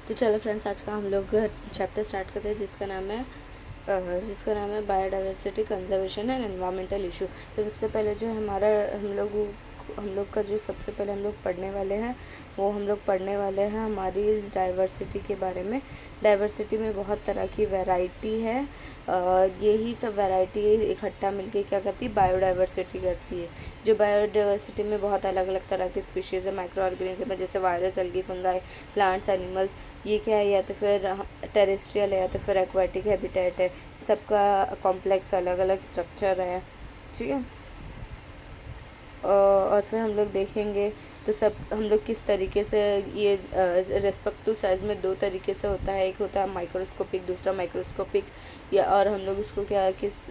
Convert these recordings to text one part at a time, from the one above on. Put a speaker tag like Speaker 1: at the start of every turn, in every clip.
Speaker 1: तो चलो फ्रेंड्स, आज का हम लोग चैप्टर स्टार्ट करते हैं जिसका नाम है biodiversity conservation and environmental issue. तो सबसे पहले जो हमारा हम लोग का जो सबसे पहले हम लोग पढ़ने वाले हैं वो हम लोग पढ़ने वाले हैं हमारी इस डाइवर्सिटी के बारे में। डाइवर्सिटी में बहुत तरह की वैरायटी है। यही सब वैरायटी इकट्ठा मिलके क्या करती है, बायोडाइवर्सिटी करती है। जो बायोडाइवर्सिटी में बहुत अलग अलग तरह के स्पीशीज़ है, माइक्रो ऑर्गेनिज्म है, जैसे virus, algae, fungi, plants, animals. ये क्या है, या तो फिर टेरेस्ट्रियल है या तो फिर एक्वाटिक हैबिटेट है। सबका कॉम्प्लेक्स अलग अलग स्ट्रक्चर है, ठीक है। और फिर हम लोग देखेंगे तो सब हम लोग किस तरीके से ये रेस्पेक्ट टू साइज़ में दो तरीके से होता है। एक होता है माइक्रोस्कोपिक, दूसरा माइक्रोस्कोपिक। या और हम लोग उसको क्या किस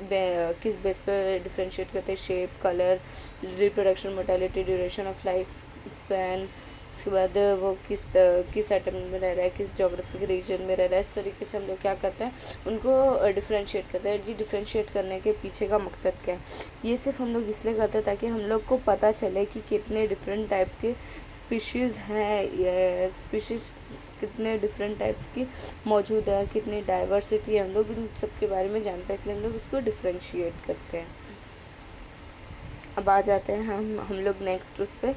Speaker 1: बेस पे डिफ्रेंशिएट करते हैं, shape, colour, reproduction, mortality, duration of life span. उसके बाद वो किस एटम में रह रहा है, किस जोग्राफिक रीजन में रह रहा है। इस तरीके से हम लोग क्या करते हैं, उनको डिफ्रेंशिएट करते हैं। ये डिफ्रेंशिएट करने के पीछे का मकसद क्या है, ये सिर्फ हम लोग इसलिए करते हैं ताकि हम लोग को पता चले कि कितने डिफरेंट टाइप के स्पीशीज़ हैं, ये स्पीशीज़ कितने डिफरेंट टाइप्स की मौजूद है, कितनी डाइवर्सिटी है। हम लोग इन सब के बारे में जानते हैं, इसलिए हम लोग इसको डिफ्रेंशिएट करते हैं। अब आ जाते हैं हम लोग नेक्स्ट उस पर,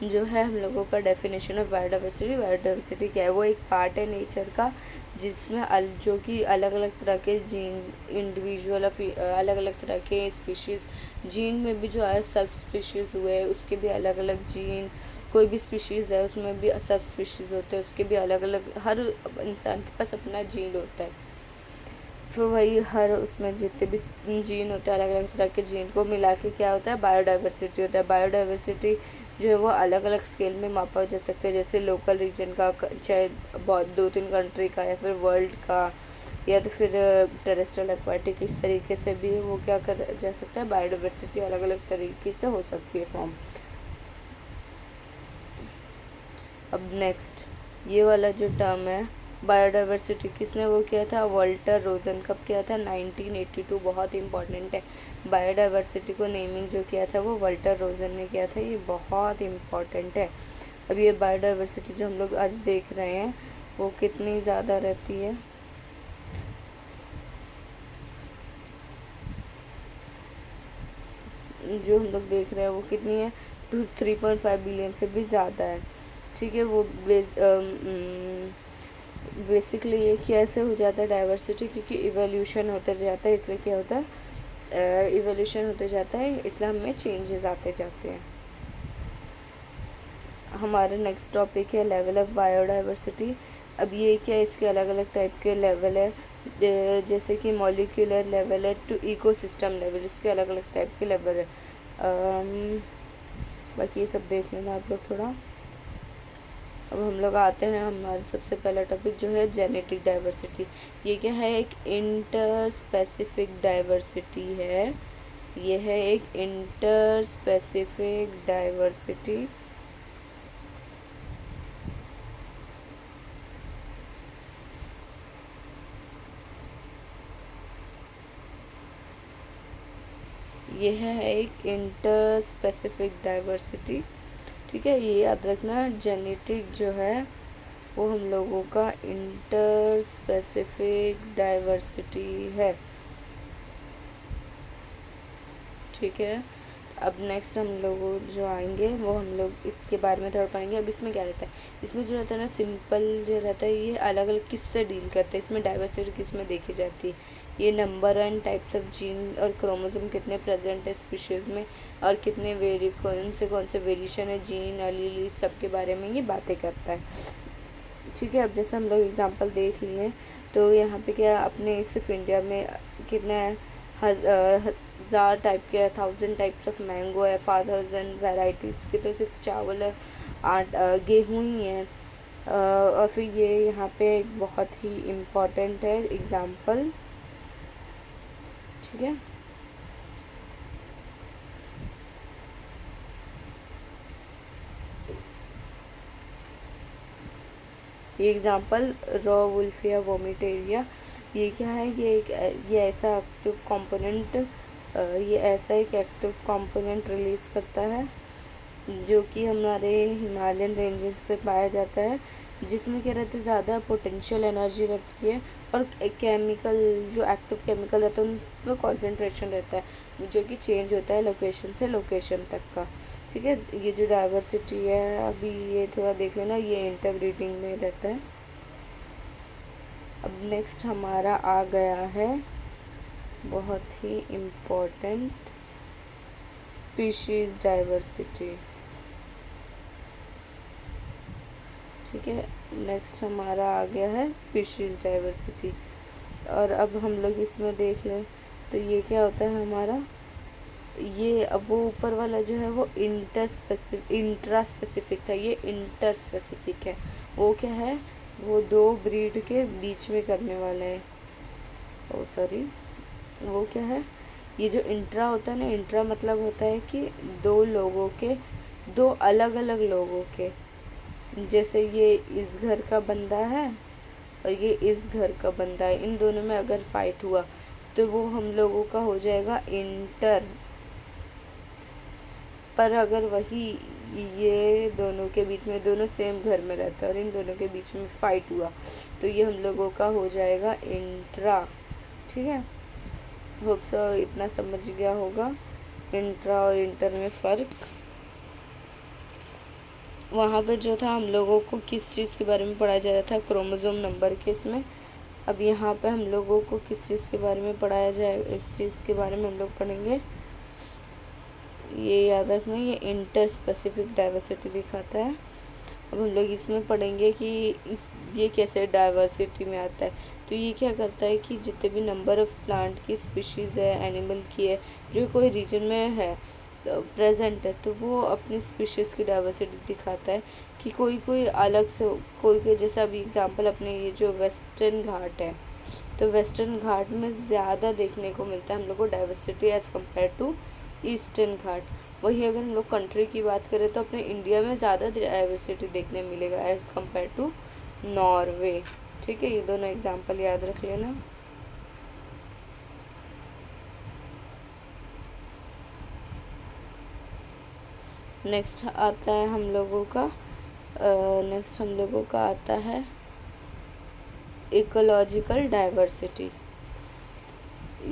Speaker 1: जो है हम लोगों का डेफिनेशन ऑफ बायोडाइवर्सिटी। बायोडाइवर्सिटी क्या है, वो एक पार्ट है नेचर का जिसमें जो कि अलग अलग तरह के जीन, इंडिविजुअल ऑफ अलग अलग तरह के स्पीशीज़। जीन में भी जो है सब स्पीशीज़ हुए, उसके भी अलग अलग जीन। कोई भी स्पीशीज़ है उसमें भी सब स्पीशीज़ होते हैं, उसके भी अलग अलग, हर इंसान के पास अपना जीन होता है। फिर वही हर उसमें जितने भी जीन होते हैं, अलग अलग तरह के जीन को मिला के क्या होता है, बायोडाइवर्सिटी होता है। बायोडाइवर्सिटी जो है वो अलग अलग स्केल में मापा जा सकता है, जैसे लोकल रीजन का, चाहे बहुत 2-3 कंट्री का, या फिर वर्ल्ड का, या तो फिर टेरेस्ट्रियल, एक्वाटिक। इस तरीके से भी वो क्या कर जा सकता है, बायोडाइवर्सिटी अलग अलग तरीके से हो सकती है फॉर्म। अब नेक्स्ट ये वाला जो टर्म है बायोडाइवर्सिटी, किसने वो किया था, वाल्टर रोजन। कब किया था, 1982। बहुत इंपॉर्टेंट है, बायोडाइवर्सिटी को नेमिंग जो किया था वो वाल्टर रोजन ने किया था। ये बहुत इम्पॉर्टेंट है। अब ये बायोडाइवर्सिटी जो हम लोग आज देख रहे हैं वो कितनी ज़्यादा रहती है, जो हम लोग देख रहे हैं वो कितनी है, 3.5 बिलियन से भी ज़्यादा है, ठीक है। वो बेसिकली ये कैसे हो जाता है डाइवर्सिटी, क्योंकि इवोल्यूशन होते जाता है, इसलिए क्या होता है, इवोल्यूशन होते जाता है, इसलिए हमें चेंजेस आते जाते हैं। हमारा नेक्स्ट टॉपिक है लेवल ऑफ बायोडाइवर्सिटी। अब ये क्या, इसके अलग अलग टाइप के लेवल है, जैसे कि मॉलिक्यूलर लेवल है टू इकोसिस्टम लेवल, इसके अलग अलग टाइप के लेवल है। बाकी ये सब देख लेना आप लोग थोड़ा। अब हम लोग आते हैं, हमारा सबसे पहला टॉपिक जो है जेनेटिक डाइवर्सिटी। ये क्या है, एक इंटर स्पेसिफिक डाइवर्सिटी है। ये है एक इंटर स्पेसिफिक डाइवर्सिटी। ये है एक इंटर स्पेसिफिक डाइवर्सिटी, ठीक है। ये याद रखना, जेनेटिक जो है वो हम लोगों का इंटर स्पेसिफिक डाइवर्सिटी है, ठीक है। अब नेक्स्ट हम लोग जो आएंगे वो हम लोग इसके बारे में थोड़ा पढ़ेंगे। अब इसमें क्या रहता है, इसमें जो रहता है ना, सिंपल जो रहता है, ये अलग अलग किससे डील करते हैं, इसमें डाइवर्सिटी किस में देखी जाती है, ये number and types of gene और क्रोमोसोम कितने प्रेजेंट है स्पीशीज़ में, और कितने कौन से वेरिएशन है जीन एलील, सब के बारे में ये बातें करता है, ठीक है। अब जैसे हम लोग एग्जांपल देख लिए, तो यहाँ पे क्या, अपने सिर्फ इंडिया में कितना है, 1000 टाइप के, 1000 टाइप्स ऑफ मैंगो है, 5000 वेराइटीज़ की। तो सिर्फ चावल है, गेहूँ ही है। और फिर ये यहाँ पे बहुत ही इम्पोर्टेंट है एग्जांपल, ठीक है। ये एग्जांपल रॉ वुल्फिया वोमिटेरिया। ये क्या है, ये ऐसा एक्टिव कंपोनेंट, ये ऐसा एक एक्टिव कंपोनेंट रिलीज़ करता है जो कि हमारे हिमालयन रेंजेस पे पाया जाता है, जिसमें क्या रहता है, ज़्यादा पोटेंशियल एनर्जी रहती है और केमिकल जो एक्टिव केमिकल रहता है उसमें कॉन्सेंट्रेशन रहता है जो कि चेंज होता है लोकेशन से लोकेशन तक का। ठीक है, ये जो डाइवर्सिटी है अभी ये थोड़ा देख लेना, ये इंटरब्रीडिंग में रहता है। अब नेक्स्ट हमारा आ गया है बहुत ही इम्पोर्टेंट स्पीशीज़ डाइवर्सिटी। ठीक है, नेक्स्ट हमारा आ गया है स्पीशीज़ डाइवर्सिटी। और अब हम लोग इसमें देख लें तो ये क्या होता है हमारा, ये अब वो ऊपर वाला जो है वो इंट्रा स्पेसिफिक था, ये इंटर स्पेसिफिक है। वो क्या है, वो दो ब्रीड के बीच में करने वाला है। ओ सॉरी, वो क्या है, ये जो इंट्रा होता है ना, इंट्रा मतलब होता है कि दो लोगों के, दो अलग अलग लोगों के, जैसे ये इस घर का बंदा है और ये इस घर का बंदा है, इन दोनों में अगर फाइट हुआ तो वो हम लोगों का हो जाएगा इंटर। पर अगर वही ये दोनों के बीच में, दोनों सेम घर में रहते हैं और इन दोनों के बीच में फाइट हुआ तो ये हम लोगों का हो जाएगा इंट्रा। ठीक है, होप सो इतना समझ गया होगा इंट्रा और इंटर में फ़र्क। वहाँ पे जो था हम लोगों को किस चीज़ के बारे में पढ़ाया जा रहा था, क्रोमोसोम नंबर के इसमें। अब यहाँ पे हम लोगों को किस चीज़ के बारे में पढ़ाया जाए, इस चीज़ के बारे में हम लोग पढ़ेंगे, ये याद रखना, ये इंटर स्पेसिफिक डाइवर्सिटी दिखाता है। अब हम लोग इसमें पढ़ेंगे कि ये कैसे डाइवर्सिटी में आता है। तो ये क्या करता है कि जितने भी नंबर ऑफ़ प्लांट की स्पीशीज़ है, एनिमल की है, जो कोई रीजन में है प्रेजेंट है, तो वो अपनी स्पीशीज़ की डाइवर्सिटी दिखाता है कि कोई कोई अलग से, कोई जैसा अभी एग्जांपल अपने ये जो वेस्टर्न घाट है, तो वेस्टर्न घाट में ज़्यादा देखने को मिलता है हम लोग को diversity as compared to Eastern Ghat. वहीं अगर हम लोग कंट्री की बात करें तो अपने इंडिया में ज़्यादा डाइवर्सिटी देखने मिलेगा एज़ कम्पेयर टू नॉर्वे। ठीक है, ये दोनों एग्जांपल याद रख लेना। नेक्स्ट आता है हम लोगों का आता है इकोलॉजिकल डाइवर्सिटी।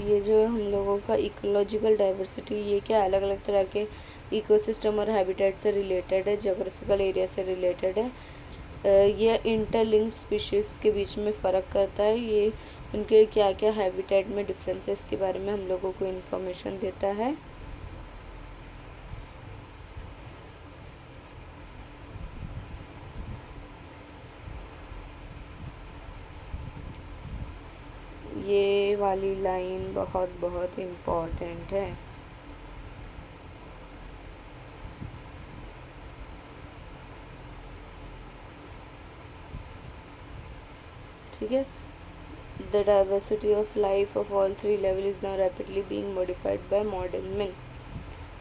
Speaker 1: ये जो हम लोगों का इकोलॉजिकल डाइवर्सिटी, ये क्या अलग अलग तरह के इकोसिस्टम और हैबिटेट से रिलेटेड है, जोग्राफिकल एरिया से रिलेटेड है। ये इंटरलिंक्ड स्पीशीज़ के बीच में फ़र्क करता है, ये उनके क्या क्या हैबिटेट में डिफरेंसेस के बारे में हम लोगों को इन्फॉर्मेशन देता है। ये वाली लाइन बहुत बहुत इम्पॉर्टेंट है। ठीक है, the diversity of life of all three level is now rapidly being modified by modern man.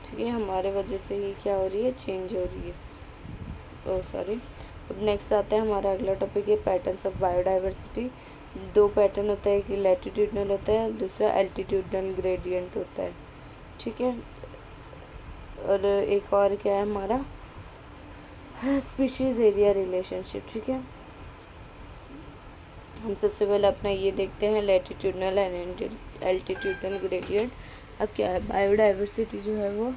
Speaker 1: ठीक है, हमारे वजह से ही क्या हो रही है, चेंज हो रही है। Oh sorry. अब नेक्स्ट आता है हमारा अगला टॉपिक है पैटर्न्स ऑफ बायोडाइवर्सिटी। दो पैटर्न होता है, एक लैटिट्यूडनल होता है, दूसरा एल्टीट्यूडनल ग्रेडियंट होता है। ठीक है, और एक और क्या है हमारा, स्पीशीज़ एरिया रिलेशनशिप। ठीक है, हम सबसे पहले अपना ये देखते हैं लैटिट्यूडनल एंड एल्टीट्यूडनल ग्रेडियंट। अब क्या है, बायोडाइवर्सिटी जो है वो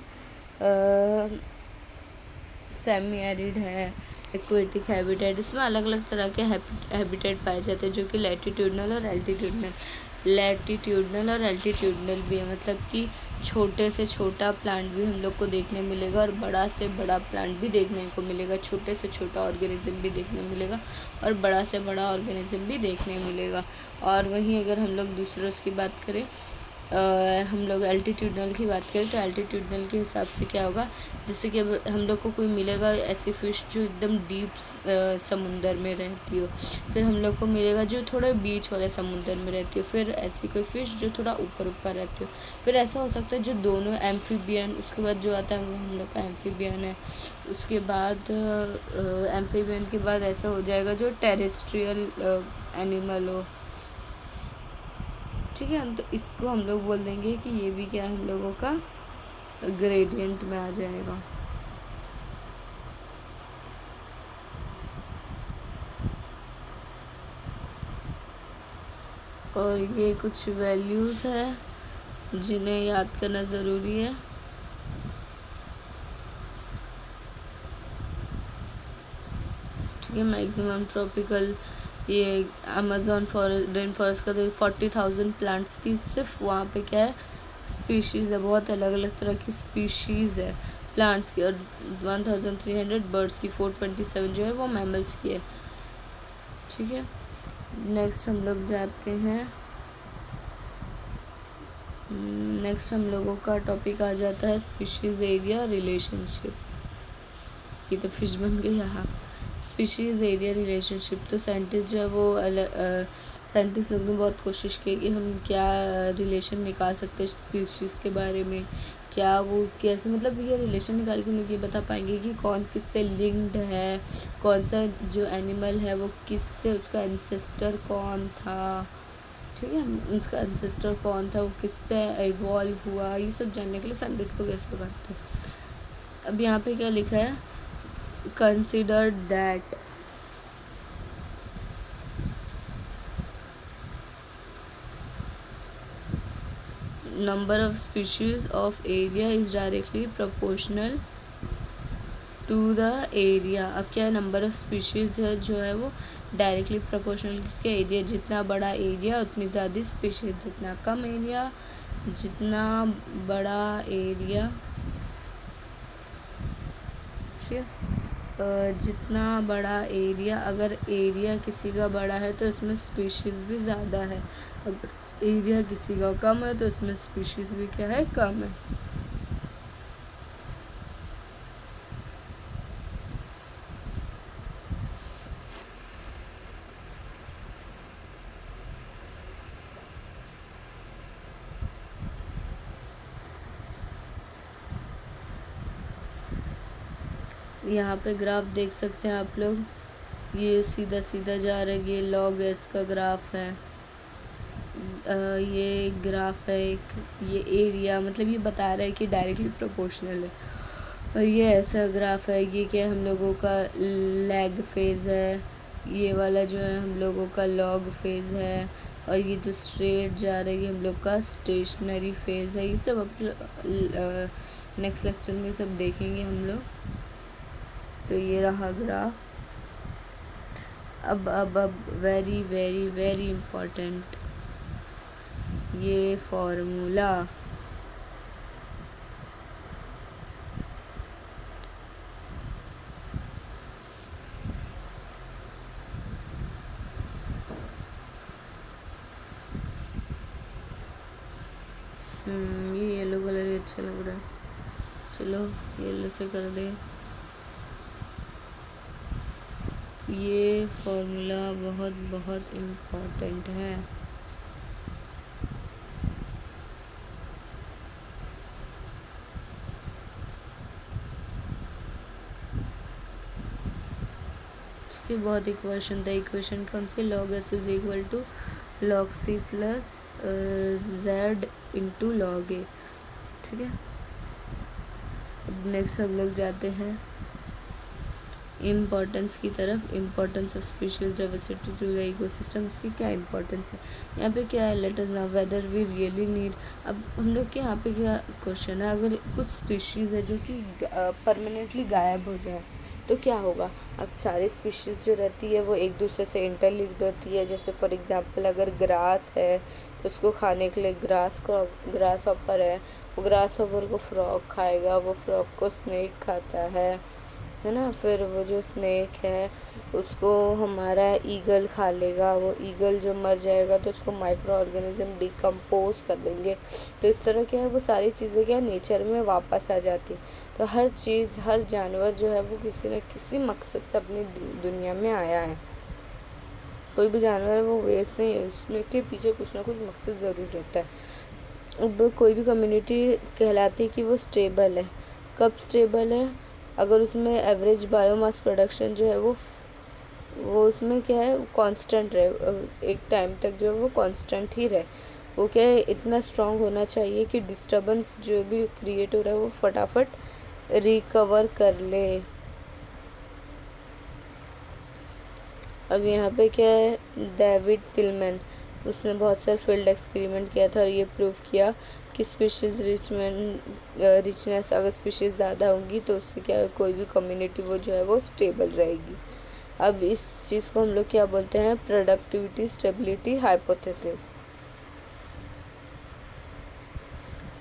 Speaker 1: सेमी एरिड है, एक्वेटिक हैबिटेट, इसमें अलग अलग तरह के हैबिटेट पाए जाते हैं जो कि लैटिट्यूडनल और एल्टीट्यूडनल भी है। मतलब कि छोटे से छोटा प्लांट भी हम लोग को देखने मिलेगा और बड़ा से बड़ा प्लांट भी देखने को मिलेगा, छोटे से छोटा ऑर्गेनिज्म भी देखने मिलेगा और बड़ा से बड़ा ऑर्गेनिज्म भी देखने मिलेगा। और वहीं अगर हम लोग दूसरे उसकी बात करें, हम लोग एल्टीट्यूडनल की बात करें तो एल्टीट्यूडनल के हिसाब से क्या होगा, जैसे कि हम लोग को कोई मिलेगा ऐसी फ़िश जो एकदम डीप समुंदर में रहती हो, फिर हम लोग को मिलेगा जो थोड़ा बीच वाले समुंदर में रहती हो, फिर ऐसी कोई फ़िश जो थोड़ा ऊपर ऊपर रहती हो, फिर ऐसा हो सकता है जो दोनों एम्फीबियन, उसके बाद जो आता है वो हम लोग का एम्फीबियन है, उसके बाद एम्फीबियन के बाद ऐसा हो जाएगा जो टेरेस्ट्रियल एनिमल हो। ठीक है, तो इसको हम लोग बोल देंगे कि ये भी क्या हम लोगों का ग्रेडियंट में आ जाएगा। और ये कुछ वैल्यूज़ है जिन्हें याद करना ज़रूरी है। ठीक है, मैक्सिमम ट्रॉपिकल, ये अमेज़ॉन रेन फॉरेस्ट का तो 40,000 प्लांट्स की सिर्फ वहाँ पे क्या है स्पीशीज़ है, बहुत अलग अलग तरह की स्पीशीज़ है प्लांट्स की, और 1300 बर्ड्स की, 427 जो है वो मैमल्स की है। ठीक है, नेक्स्ट हम लोग जाते हैं, नेक्स्ट हम लोगों का टॉपिक आ जाता है स्पीशीज़ एरिया रिलेशनशिप। ये तो फिश बन गई यहाँ। स्पीशीज़ एरिया रिलेशनशिप, तो साइंटिस्ट जो है वो साइंटिस्ट लोग ने बहुत कोशिश की कि हम क्या रिलेशन निकाल सकते हैं स्पीशीज़ के बारे में, क्या वो कैसे, मतलब ये रिलेशन निकाल के लोग ये बता पाएंगे कि कौन किससे लिंक्ड है, कौन सा जो एनिमल है वो किससे, उसका एंसेस्टर कौन था। ठीक है, उसका एंसेस्टर कौन था, वो किससे इवॉल्व हुआ, ये सब जानने के लिए साइंटिस्ट लोग ऐसे करते हैं। अब यहाँ पे क्या लिखा है, consider that number of species of area is directly proportional to the area। अब क्या है, नंबर ऑफ स्पीशीज़ है जो है वो डायरेक्टली प्रोपोर्शनल किसके, एरिया, जितना बड़ा एरिया उतनी ज़्यादा स्पीशीज़, जितना कम एरिया, जितना बड़ा एरिया, ठीक है, जितना बड़ा एरिया, अगर एरिया किसी का बड़ा है तो इसमें स्पीशीज़ भी ज़्यादा है, अगर एरिया किसी का कम है तो इसमें स्पीशीज़ भी क्या है, कम है। यहाँ पे ग्राफ देख सकते हैं आप लोग, ये सीधा सीधा जा रहा है, ये लॉग एस का ग्राफ है, ये ग्राफ है एक, ये एरिया, मतलब ये बता रहा है कि डायरेक्टली प्रोपोर्शनल है। और ये ऐसा ग्राफ है, ये क्या हम लोगों का लैग फेज़ है, ये वाला जो है हम लोगों का लॉग फेज़ है, और ये जो स्ट्रेट जा रही है हम लोग का स्टेशनरी फेज़ है। ये सब अब नेक्स्ट लेक्चर में सब देखेंगे हम लोग। तो ये रहा ग्राफ। अब वेरी वेरी वेरी इम्पोर्टेंट ये फॉर्मूला, ये येलो कलर ही अच्छा लग रहा है, चलो येलो से कर दे। ये फॉर्मूला बहुत बहुत इम्पोर्टेंट है। इसके बहुत इक्वेशन था, इक्वेशन कौन सी, log S is equal to log C plus Z into log A. ठीक है, अब नेक्स्ट हम लोग जाते हैं इम्पोर्टेंस की तरफ, importance of species diversity to the ecosystem. इसकी क्या इम्पोर्टेंस है, यहाँ पे क्या है, let us now whether we really need. अब हम लोग के यहाँ पे क्या क्वेश्चन है, अगर कुछ स्पीशीज़ है जो कि परमानेंटली गायब हो जाए तो क्या होगा। अब सारी स्पीशीज़ जो रहती है वो एक दूसरे से इंटरलिंक्ड होती है। जैसे फॉर एग्जांपल अगर ग्रास है तो उसको खाने के लिए ग्रास हॉपर है, वो ग्रास हॉपर को फ्रॉग खाएगा, वो फ्रॉग को स्नेक खाता है ना। फिर वो जो स्नेक है उसको हमारा ईगल खा लेगा, वो ईगल जो मर जाएगा तो उसको माइक्रो ऑर्गेनिज्म डिकम्पोज कर देंगे। तो इस तरह क्या है, वो सारी चीज़ें क्या नेचर में वापस आ जाती। तो हर चीज़, हर जानवर जो है वो किसी न किसी मकसद से अपनी दुनिया में आया है। कोई भी जानवर है वो वेस्ट नहीं है, उसमें के पीछे कुछ ना कुछ मकसद ज़रूर रहता है। अब कोई भी कम्युनिटी कहलाती है कि वो स्टेबल है। कब स्टेबल है, अगर उसमें एवरेज बायोमास प्रोडक्शन जो है वो उसमें क्या है कांस्टेंट रहे, एक टाइम तक जो है वो कांस्टेंट ही रहे। वो क्या है, इतना स्ट्रांग होना चाहिए कि डिस्टर्बेंस जो भी क्रिएट हो रहा है वो फटाफट रिकवर कर ले। अब यहाँ पे क्या है, डेविड टिलमैन, उसने बहुत सारे फील्ड एक्सपेरिमेंट किया था और ये प्रूव किया कि स्पीशीज़ रिचनेस अगर स्पीशीज़ ज़्यादा होंगी तो उससे क्या है, कोई भी कम्युनिटी वो जो है वो स्टेबल रहेगी। अब इस चीज़ को हम लोग क्या बोलते हैं, प्रोडक्टिविटी स्टेबिलिटी हाइपोथेसिस।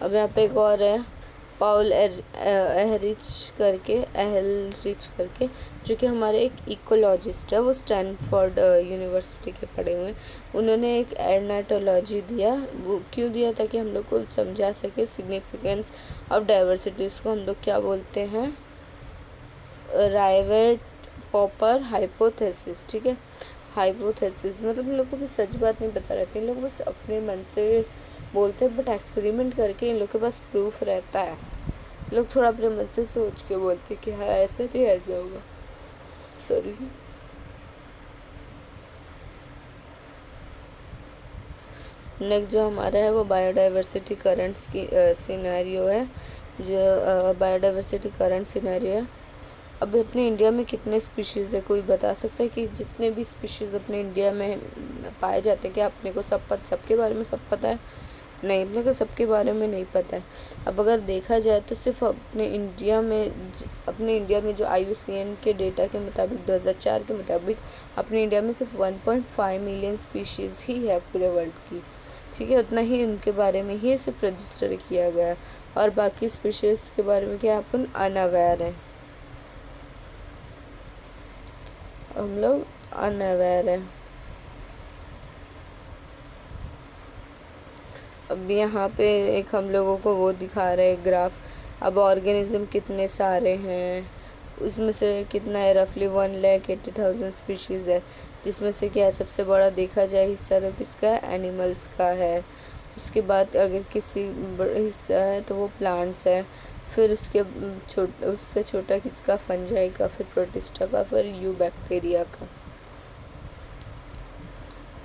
Speaker 1: अब यहाँ पे एक और है, पाउल एहलरिच करके जो कि हमारे एक इकोलॉजिस्ट है, वो स्टैनफोर्ड यूनिवर्सिटी के पढ़े हुए हैं। उन्होंने एक एर्नेटोलॉजी दिया। वो क्यों दिया, ताकि हम लोग को समझा सके सिग्निफिकेंस ऑफ डाइवर्सिटी। उसको हम लोग क्या बोलते हैं, राइवेट पॉपर हाइपोथेसिस। ठीक है, हाइपोथेसिस मतलब इन लोग को भी सच बात नहीं बता रहती, इन लोग बस अपने मन से बोलते हैं, बट एक्सपेरिमेंट करके इन लोग के पास प्रूफ रहता है। लोग थोड़ा अपने मन से सोच के बोलते कि हाँ ऐसा नहीं ऐसा होगा। सॉरी। नेक्स्ट जो हमारा है वो बायोडाइवर्सिटी करंट्स की सिनेरियो है। जो बायोडाइवर्सिटी करंट सिनेरियो है, अब अपने इंडिया में कितने स्पीशीज़ है, कोई बता सकता है कि जितने भी स्पीशीज़ अपने इंडिया में पाए जाते हैं, क्या अपने को सबके बारे में सब पता है? नहीं, अपने को सबके बारे में नहीं पता है। अब अगर देखा जाए तो सिर्फ अपने इंडिया में जो IUCN के डेटा के मुताबिक 2004 के मुताबिक अपने इंडिया में सिर्फ 1.5 मिलियन स्पीशीज़ ही है पूरे वर्ल्ड की। ठीक है, उतना ही उनके बारे में ही सिर्फ रजिस्टर किया गया है, और बाकी स्पीशीज़ के बारे में क्या अपन अनअवेयर हैं, हम लोग अनअवेयर है। अब यहाँ पे एक हम लोगों को वो दिखा रहे हैं ग्राफ। अब ऑर्गेनिज्म कितने सारे हैं, उसमें से कितना है, रफली 1,80,000 स्पीशीज़ है, जिसमें से क्या है, सबसे बड़ा देखा जाए हिस्सा तो किसका है, एनिमल्स का है। उसके बाद अगर किसी बड़ा हिस्सा है तो वो प्लांट्स है, फिर उससे छोटा किसका, फंजाई का, फिर प्रोटिस्टा का, फिर बैक्टीरिया का।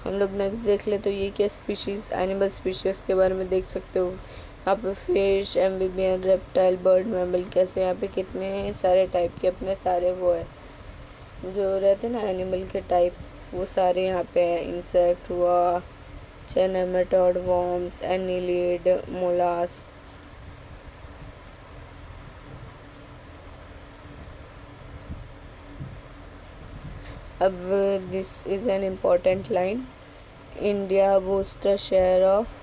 Speaker 1: हम लोग नेक्स्ट देख ले तो ये क्या स्पीशीज़, एनिमल स्पीशीज़ के बारे में देख सकते हो। यहाँ पे fish, amphibian, reptile, bird, mammal, कैसे यहाँ पे कितने सारे टाइप के अपने सारे वो है जो रहते हैं ना एनिमल के टाइप, वो सारे यहाँ पे हैं। इंसेक्ट हुआ, नेमेटोड, वॉर्म्स, एनिलिड, मोलास्क। अब this is an important line, India boost the share of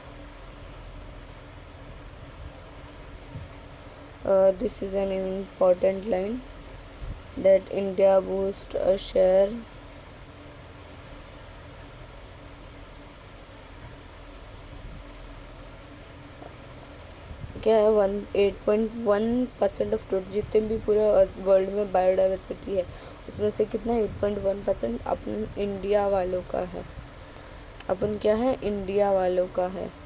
Speaker 1: this is an important line that India boosts a share क्या है 8.1% ऑफ टोटल जितने भी पूरे वर्ल्ड में बायोडाइवर्सिटी है उसमें से कितना 8.1% अपन इंडिया वालों का है। अपन क्या है, इंडिया वालों का है।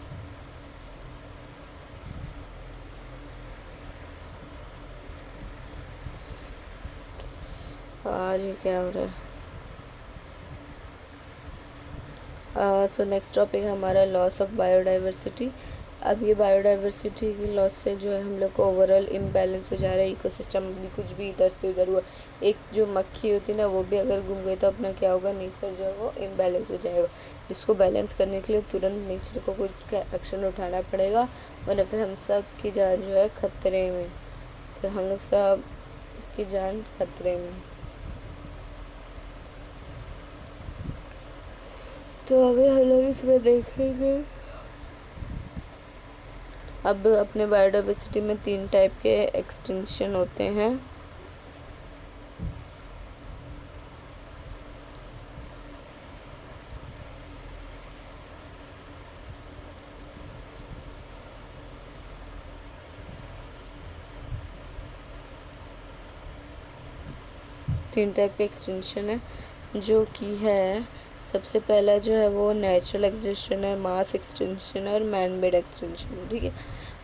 Speaker 1: आज ये क्या हो रहा है। सो नेक्स्ट टॉपिक है हमारा लॉस ऑफ बायोडाइवर्सिटी। अब ये बायोडाइवर्सिटी की लॉस से जो है हम लोग को ओवरऑल इम्बैलेंस हो जा रहा है इकोसिस्टम। भी कुछ भी इधर से उधर हुआ, एक जो मक्खी होती है ना वो भी अगर घूम गई तो अपना क्या होगा, नेचर जो है वो इम्बैलेंस हो जाएगा। जिसको बैलेंस करने के लिए तुरंत नेचर को कुछ एक्शन उठाना पड़ेगा, वरना फिर हम सब की जान जो है खतरे में, फिर हम लोग सब की जान खतरे में। तो अभी हम लोग इसमें देखेंगे। अब अपने बायोडाइवर्सिटी में 3 टाइप के एक्सटिंक्शन होते हैं। तीन टाइप के एक्सटिंक्शन है, जो कि है सबसे पहला जो है वो नेचुरल एक्सटिंक्शन है, मास एक्सटिंक्शन और मैन मेड एक्सटिंक्शन है। ठीक है,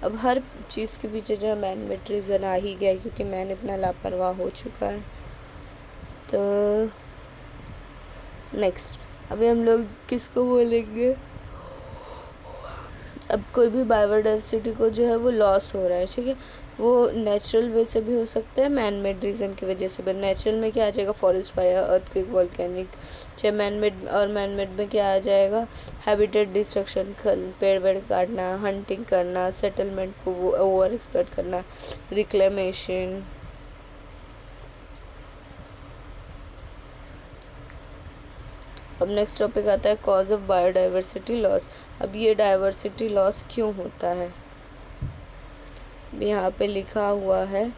Speaker 1: अब हर चीज़ के पीछे जो है मैन मेड रीज़न आ ही गया, क्योंकि मैन इतना लापरवाह हो चुका है। तो नेक्स्ट अभी हम लोग किसको बोलेंगे, अब कोई भी बायोडाइवर्सिटी को जो है वो लॉस हो रहा है, ठीक है, वो नेचुरल वे से भी हो सकता है, मैन मेड रीज़न की वजह से भी। नेचुरल में क्या आ जाएगा, फॉरेस्ट फायर, अर्थक्वेक, वॉल्केनिक। चाहे मैन मेड, और मैन मेड में क्या आ जाएगा, हैबिटेट डिस्ट्रक्शन, पेड़ वेड़ काटना, हंटिंग करना, सेटलमेंट को ओवर एक्सप्लॉइट करना, रिक्लेमेशन। अब नेक्स्ट टॉपिक आता है कॉज ऑफ बायोडाइवर्सिटी लॉस। अब ये डाइवर्सिटी लॉस क्यों होता है, यहाँ पे लिखा हुआ है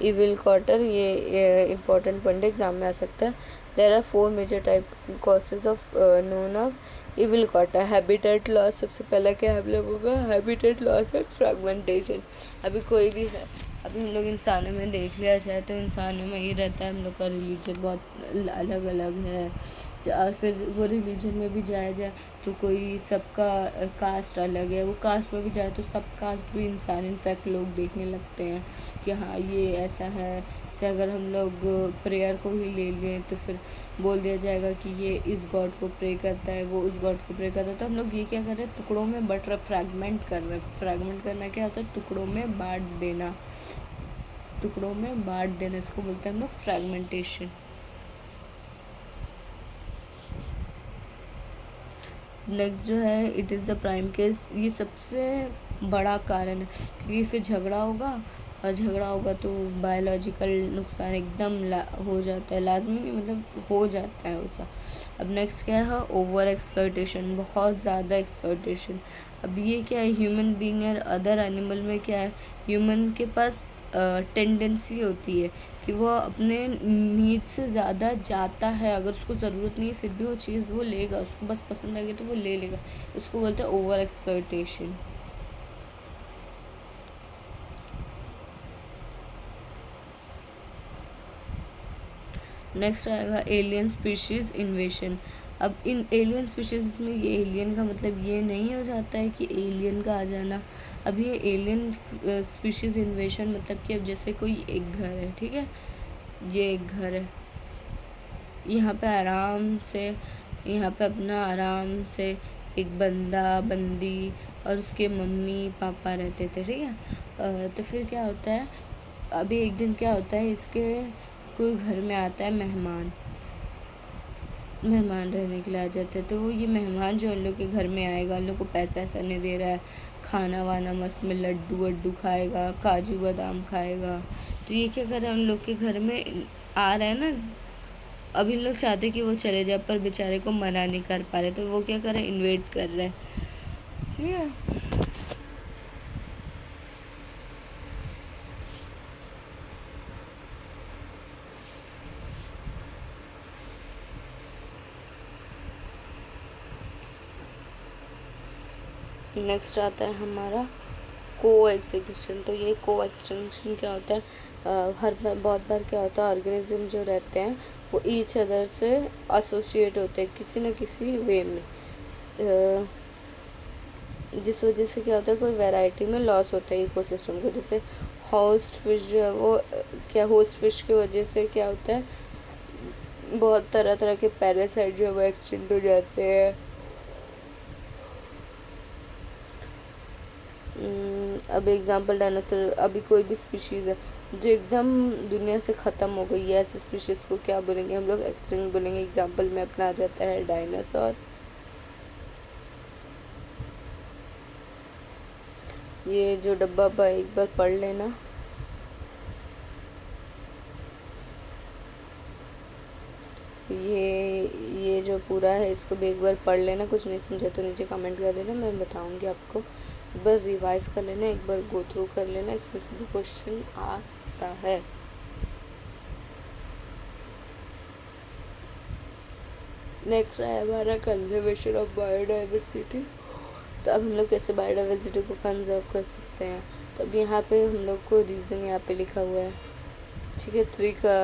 Speaker 1: इविल क्वार्टर, ये इम्पोर्टेंट पॉइंट एग्जाम में आ सकता है। There are 4 major type causes of known of evil quartet. Habitat loss, सबसे पहला क्या है हम लोगों का, हैबिटेट लॉस है, फ्रेगमेंटेशन। अभी कोई भी है, अभी हम लोग इंसानों में देख लिया जाए तो इंसानों में ये रहता है, हम लोग का रिलीजन बहुत अलग अलग है, और फिर वो रिलीजन में भी जाया जाए तो कोई सबका कास्ट अलग है, वो कास्ट में भी जाए तो सब कास्ट भी इंसान इनफैक्ट लोग देखने लगते हैं कि हाँ ये ऐसा है। चाहे अगर हम लोग प्रेयर को ही ले लें तो फिर बोल दिया जाएगा कि ये इस गॉड को प्रे करता है, वो उस गॉड को प्रे करता है। तो हम लोग ये क्या कर रहे हैं, टुकड़ों में बट रहे, फ्रैगमेंट कर रहे हैं। फ्रैगमेंट करना क्या होता है, टुकड़ों में बांट देना, टुकड़ों में बांट देना, इसको बोलते हैं हम लोग फ्रैगमेंटेशन। नेक्स्ट जो है it is the prime case, ये सबसे बड़ा कारण है, क्योंकि फिर झगड़ा होगा, और झगड़ा होगा तो बायोलॉजिकल नुकसान एकदम हो जाता है, लाजमी नहीं मतलब हो जाता है उसका। अब नेक्स्ट क्या है, ओवर एक्सप्लॉइटेशन, बहुत ज़्यादा एक्सप्लॉइटेशन। अब ये क्या है, ह्यूमन बीइंग और अदर एनिमल में क्या है, ह्यूमन के पास टेंडेंसी होती है कि वो अपने नीड से ज़्यादा जाता है, अगर उसको ज़रूरत नहीं है फिर भी वो चीज़ वो लेगा, उसको बस पसंद आ गई तो वो ले लेगा, इसको बोलते हैं ओवर एक्सप्लॉइटेशन। नेक्स्ट आएगा एलियन स्पीशीज़ इन्वेशन। अब इन एलियन स्पीशीज़ में ये एलियन का मतलब ये नहीं हो जाता है कि एलियन का आ जाना। अब ये एलियन स्पीशीज़ इन्वेशन मतलब कि अब जैसे कोई एक घर है, ठीक है, ये एक घर है, यहाँ पे आराम से, यहाँ पे अपना आराम से एक बंदा बंदी और उसके मम्मी पापा रहते थे, ठीक है। तो फिर क्या होता है, अभी एक दिन क्या होता है, इसके कोई घर में आता है मेहमान, मेहमान रहने के लिए आ जाते हैं। तो वो ये मेहमान जो उन लोग के घर में आएगा, उन लोग को पैसा ऐसा नहीं दे रहा है, खाना वाना मस्त में लड्डू वड्डू खाएगा, काजू बादाम खाएगा। तो ये क्या कर रहा है, उन लोग के घर में आ रहा है ना, अब इन लोग चाहते कि वो चले जाए पर बेचारे को मना नहीं कर पा रहे, तो वो क्या कर रहे हैं, इन्वाइट कर रहे हैं, ठीक है। नेक्स्ट आता है हमारा को एक्सटिंक्शन। तो ये को एक्सटिंक्शन क्या होता है, हर बार बहुत बार क्या होता है, ऑर्गेनिज्म जो रहते हैं वो ईच अदर से एसोसिएट होते हैं किसी न किसी वे में, जिस वजह से क्या होता है, कोई वैरायटी में लॉस होता है इकोसिस्टम को। जैसे होस्ट फिश जो है वो क्या, होस्ट फिश की वजह से क्या होता है, बहुत तरह तरह के पैरासाइट जो है वो एक्सटिंक्ट हो जाते हैं। अब एग्जांपल डायनासोर, अभी कोई भी स्पीशीज़ है जो एकदम दुनिया से ख़त्म हो गई है, ऐसे स्पीशीज़ को क्या बोलेंगे हम लोग, एक्सटिंक्ट बोलेंगे। एग्जांपल में अपना आ जाता है डायनासोर। ये जो डब्बा एक बार पढ़ लेना। ये जो पूरा है इसको भी एक बार पढ़ लेना, कुछ नहीं समझा तो नीचे कमेंट कर देना, मैं बताऊंगी आपको। एक बार रिवाइज कर लेना, एक बार गो थ्रू कर लेना, इसमें से भी क्वेश्चन आ सकता है। नेक्स्ट है हमारा कंजर्वेशन ऑफ बायोडाइवर्सिटी। तो अब हम लोग कैसे बायोडाइवर्सिटी को कंजर्व कर सकते हैं, तो अब यहाँ पे हम लोग को रीज़न यहाँ पे लिखा हुआ है, ठीक है। 3 का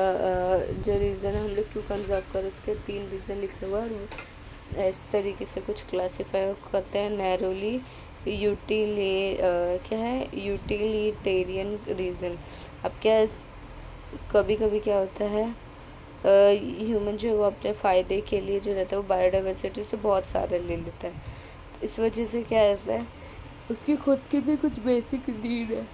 Speaker 1: जो रीज़न है हम लोग क्यों कंजर्व करें, उसके 3 रीज़न लिखे हुए हैं, और इस तरीके से कुछ क्लासीफाई करते हैं। नैरोली क्या है, यूटिलिटेरियन रीज़न। अब क्या है, कभी कभी क्या होता है, ह्यूमन जो है वो अपने फ़ायदे के लिए जो रहता है वो बायोडाइवर्सिटी से बहुत सारे ले लेता है, तो इस वजह से क्या रहता है, उसकी खुद की भी कुछ बेसिक नीड है,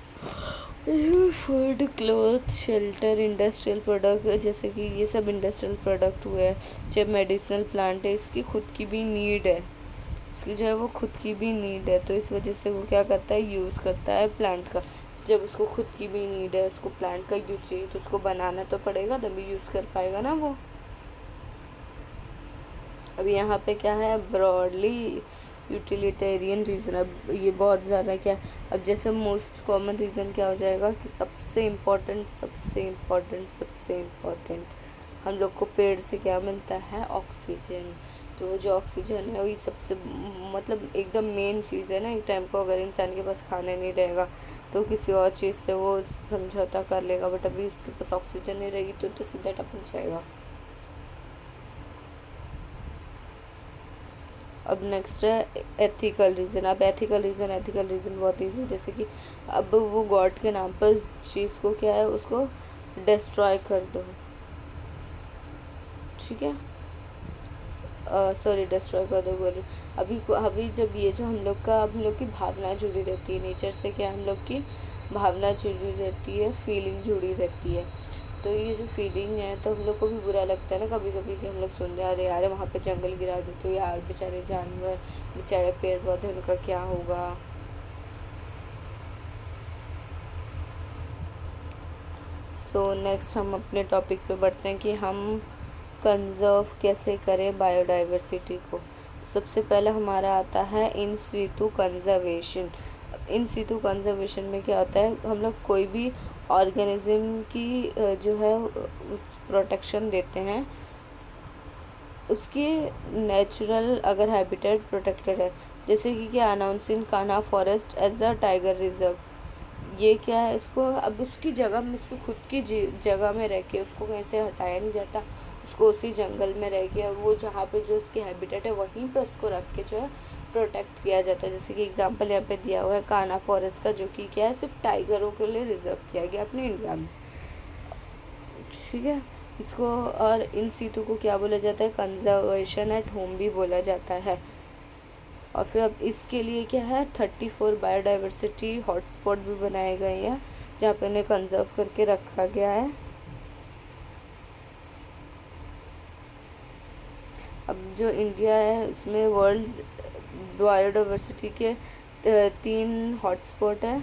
Speaker 1: food, cloth, shelter, industrial product, जैसे कि ये सब इंडस्ट्रियल प्रोडक्ट हुए। जब मेडिसिनल प्लांट है, इसकी खुद की भी नीड है, इसकी जो है वो खुद की भी नीड है, तो इस वजह से वो क्या करता है, यूज़ करता है प्लांट का। जब उसको खुद की भी नीड है, उसको प्लांट का यूज़ चाहिए, तो उसको बनाना तो पड़ेगा, तभी यूज़ कर पाएगा ना वो। अब यहाँ पे क्या है, ब्रॉडली यूटिलिटेरियन रीज़न। अब ये बहुत ज़्यादा क्या है, अब जैसे मोस्ट कॉमन रीज़न क्या हो जाएगा कि सबसे इम्पोर्टेंट, सबसे इम्पोर्टेंट, सबसे इम्पोर्टेंट, हम लोग को पेड़ से क्या मिलता है, ऑक्सीजन। तो जो ऑक्सीजन है वही सबसे मतलब एकदम मेन चीज़ है ना। एक टाइम को अगर इंसान के पास खाना नहीं रहेगा तो किसी और चीज़ से वो समझौता कर लेगा, बट अभी उसके पास ऑक्सीजन नहीं रहेगी तो सीधा टपक जाएगा। अब नेक्स्ट है एथिकल रीज़न। अब एथिकल रीज़न बहुत ईजी, जैसे कि अब वो गॉड के नाम पर चीज़ को क्या है, उसको डिस्ट्रॉय कर दो, ठीक है, सॉरी डिस्ट्रॉय कर दो बोल। अभी जब ये जो हम लोग की भावना जुड़ी रहती है नेचर से, क्या हम लोग की भावना जुड़ी रहती है, फीलिंग जुड़ी रहती है। तो ये जो फीलिंग है, तो हम लोग को भी बुरा लगता है ना कभी कभी कि हम लोग सुन रहे हैं, अरे यार वहाँ पे जंगल गिरा दे तो यार बेचारे जानवर, बेचारे पेड़ पौधे, उनका क्या होगा। सो नेक्स्ट हम अपने टॉपिक पे बढ़ते हैं कि हम कंजर्व कैसे करें बायोडाइवर्सिटी को। सबसे पहले हमारा आता है in situ conservation. In situ conservation में क्या होता है, हम लोग कोई भी ऑर्गेनिज्म की जो है प्रोटेक्शन देते हैं, उसकी नेचुरल अगर हैबिटेट प्रोटेक्टेड है, जैसे कि क्या announcing Kanha forest as a tiger reserve. ये क्या है, इसको अब उसकी जगह में, उसकी खुद की जगह में रह के उसको कहीं से हटाया नहीं जाता, उसको उसी जंगल में रह के वो जहाँ पे जो उसकी हैबिटेट है वहीं पे उसको रख के जो है प्रोटेक्ट किया जाता है। जैसे कि एग्जांपल यहाँ पे दिया हुआ है कान्हा फॉरेस्ट का, जो कि क्या है, सिर्फ टाइगरों के लिए रिजर्व किया गया अपने इंडिया में, ठीक है। इसको और इन सीटू को क्या बोला जाता है, कंजर्वेशन एट होम भी बोला जाता है। और फिर अब इसके लिए क्या है, 34 बायोडाइवर्सिटी हॉटस्पॉट भी बनाए गए हैं जहाँ पे उन्हें कंजर्व करके रखा गया है। अब जो इंडिया है उसमें वर्ल्ड बायोडाइवर्सिटी के 3 हॉटस्पॉट है,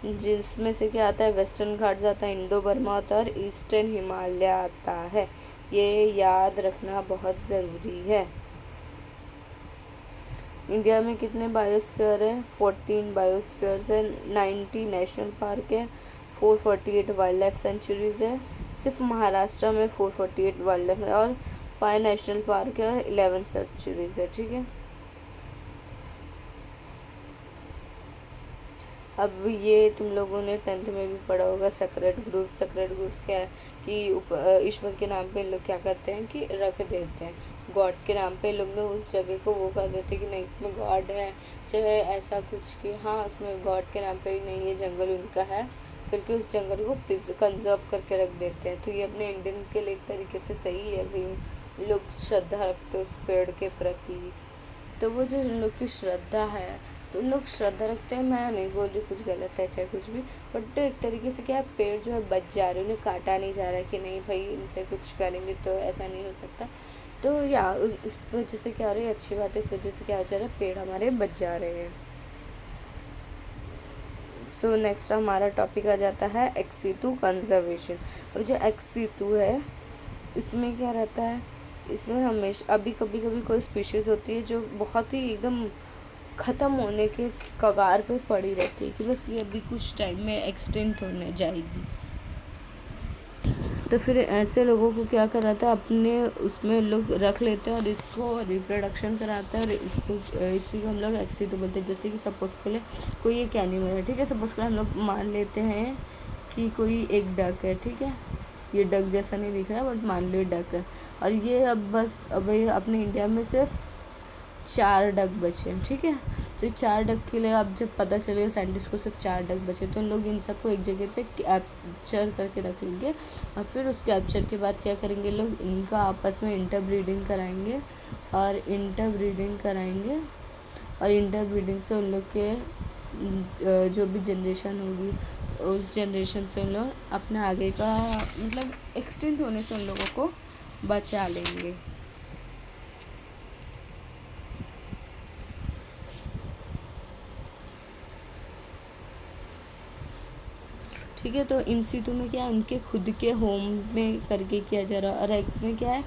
Speaker 1: जिसमें से क्या आता है, वेस्टर्न घाट्स आता है, इंडो बर्मा आता है और ईस्टर्न हिमालय आता है। ये याद रखना बहुत ज़रूरी है। इंडिया में कितने बायोस्फीयर है, 14 बायोस्फीयर्स है, 90 नेशनल पार्क है, 448 वाइल्ड लाइफ सेंचुरीज़ है। सिर्फ महाराष्ट्र में 448 वाइल्ड लाइफ है और 5 नेशनल पार्क है और 11 सेंचुरीज़ है, ठीक है। अब ये तुम लोगों ने 10th में भी पढ़ा होगा, सेक्रेड ग्रुप्स। सेक्रेड ग्रुप्स क्या है कि ईश्वर के नाम पे लोग क्या करते हैं कि रख देते हैं, गॉड के नाम पे लोग ने उस जगह को वो कर देते हैं कि नहीं इसमें गॉड है, चाहे ऐसा कुछ कि हाँ उसमें गॉड के नाम पे नहीं, ये जंगल उनका है करके उस जंगल को कंजर्व करके रख देते हैं। तो ये अपने इंडियन के लिए एक तरीके से सही है भाई, लोग श्रद्धा रखते हैं उस पेड़ के प्रति। तो वो जो लोग की श्रद्धा है, तो लोग श्रद्धा रखते हैं, मैं नहीं बोल रही कुछ गलत है चाहे कुछ भी, बट एक तरीके से क्या है, पेड़ जो है बच जा रहे हैं, उन्हें काटा नहीं जा रहा है कि नहीं भाई इनसे कुछ करेंगे तो ऐसा नहीं हो सकता। तो या इस वजह से क्या हो रही है, अच्छी बात है, इस वजह से क्या हो जा रहा है, पेड़ हमारे बच जा रहे हैं। सो नेक्स्ट हमारा टॉपिक आ जाता है एक्सीटू कंजर्वेशन। अब जो एक्सीटू है इसमें क्या रहता है, इसमें हमेशा अभी कभी कभी कोई स्पीशीज़ होती है जो बहुत ही एकदम ख़त्म होने के कगार पे पड़ी रहती है कि बस ये अभी कुछ टाइम में एक्सटिंक्ट होने जाएगी। तो फिर ऐसे लोगों को क्या कराता है, अपने उसमें लोग रख लेते हैं और इसको रिप्रोडक्शन कराते हैं और इसी को हम लोग एक्सीटू बोलते हैं। जैसे कि सपोज़ के लिए कोई एक एनिमल है, ठीक है, सपोज़ के लिए हम लोग मान लेते हैं कि कोई एक डक है, ठीक है, ये डक जैसा नहीं दिख रहा बट मान लो डक है, और ये अब ये अपने इंडिया में सिर्फ 4 डक बचे हैं, ठीक है। तो ये 4 डक के लिए अब जब पता चलेगा साइंटिस्ट को सिर्फ 4 डक बचे, तो उन लोग इन सबको एक जगह पे कैप्चर करके रख लेंगे और फिर उस कैप्चर के बाद क्या करेंगे, लोग इनका आपस में इंटरब्रीडिंग कराएंगे और इंटरब्रीडिंग से उन लोग के जो भी जनरेशन होगी उस जनरेशन से उन लोग अपने आगे का मतलब एक्सटेंट होने से उन लोगों को बचा लेंगे। ठीक है, तो इन सितु में क्या है, उनके खुद के होम में करके किया जा रहा है। और एक्स में क्या है,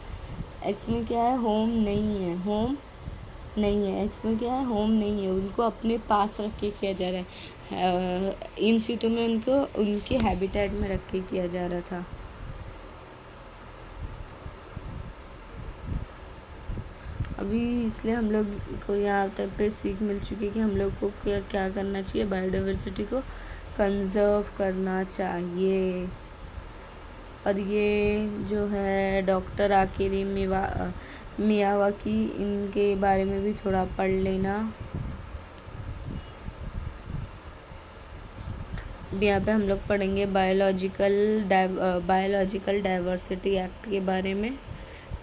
Speaker 1: एक्स में क्या है, होम नहीं है, होम नहीं है, एक्स में क्या है, होम नहीं है, उनको अपने पास रख के किया जा रहा है। इन सितु में उनको उनके हैबिटेट में रख के किया जा रहा था। अभी इसलिए हम लोग को यहाँ तक पे सीख मिल चुकी है कि हम लोग को क्या क्या करना चाहिए, बायोडाइवर्सिटी को कंजर्व करना चाहिए। और ये जो है डॉक्टर आकिरी मियावाकी, इनके बारे में भी थोड़ा पढ़ लेना। यहाँ पे हम लोग पढ़ेंगे बायोलॉजिकल डाइवर्सिटी एक्ट के बारे में,